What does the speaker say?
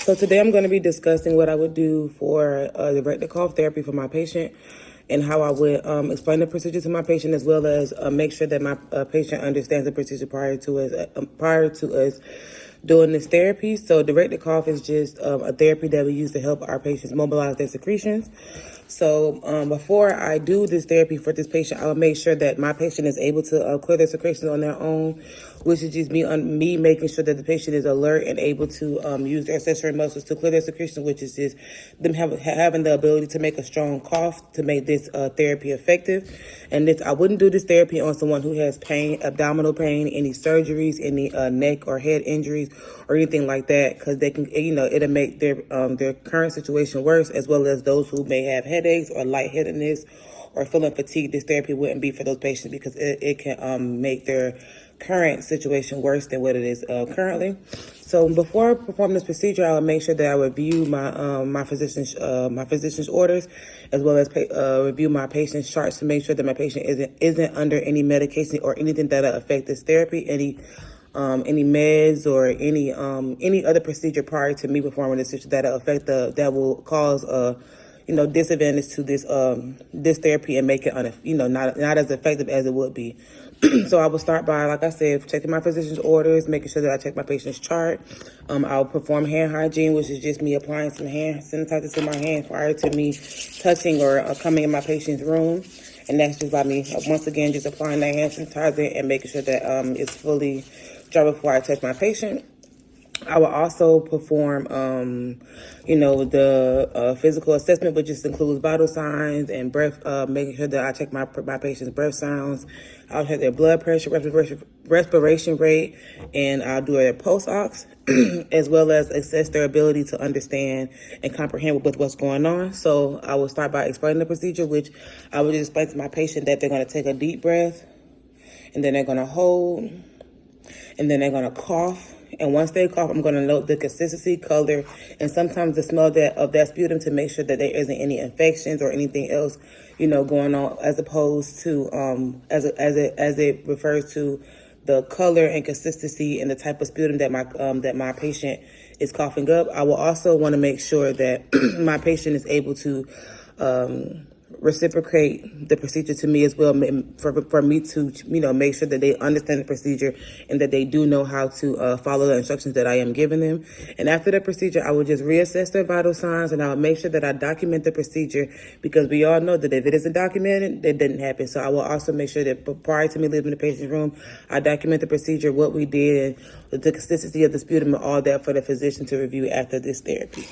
So today I'm going to be discussing what I would do for the rectal cough therapy for my patient and how I would explain the procedure to my patient, as well as make sure that my patient understands the procedure prior to us doing this therapy. So the rectal cough is just a therapy that we use to help our patients mobilize their secretions. So before I do this therapy for this patient, I will make sure that my patient is able to clear their secretions on their own, which is just me making sure that the patient is alert and able to use their accessory muscles to clear their secretions, which is just them having the ability to make a strong cough to make this therapy effective. And I wouldn't do this therapy on someone who has pain, abdominal pain, any surgeries, any neck or head injuries or anything like that, because they can, it'll make their current situation worse, as well as those who may have headaches or lightheadedness or feeling fatigued. This therapy wouldn't be for those patients because it can make their current situation worse than what it is currently. So before I perform this procedure, I will make sure that I review my physician's orders, as well as review my patient's charts to make sure that my patient isn't under any medication or anything that'll affect this therapy, any meds or any other procedure prior to me performing this procedure that will cause disadvantage to this therapy and make it not as effective as it would be. So I will start by, like I said, checking my physician's orders, making sure that I check my patient's chart. I'll perform hand hygiene, which is just me applying some hand sanitizer to my hands prior to me touching or coming in my patient's room. And that's just by me, once again, just applying that hand sanitizer and making sure that it's fully dry before I touch my patient. I will also perform, the physical assessment, which just includes vital signs and breath, making sure that I check my patient's breath sounds. I'll check their blood pressure, respiration rate, and I'll do a pulse ox, as well as assess their ability to understand and comprehend with what's going on. So I will start by explaining the procedure, which I will just explain to my patient that they're going to take a deep breath, and then they're going to hold, and then they're going to cough. And once they cough, I'm going to note the consistency, color, and sometimes the smell of that sputum to make sure that there isn't any infections or anything else, going on, as opposed to as it refers to the color and consistency and the type of sputum that my patient is coughing up. I will also want to make sure that my patient is able to reciprocate the procedure to me as well, for me to make sure that they understand the procedure and that they do know how to follow the instructions that I am giving them. And after the procedure, I will just reassess their vital signs, and I will make sure that I document the procedure, because we all know that if it isn't documented, it didn't happen. So I will also make sure that prior to me leaving the patient's room, I document the procedure, what we did, the consistency of the sputum, and all that for the physician to review after this therapy.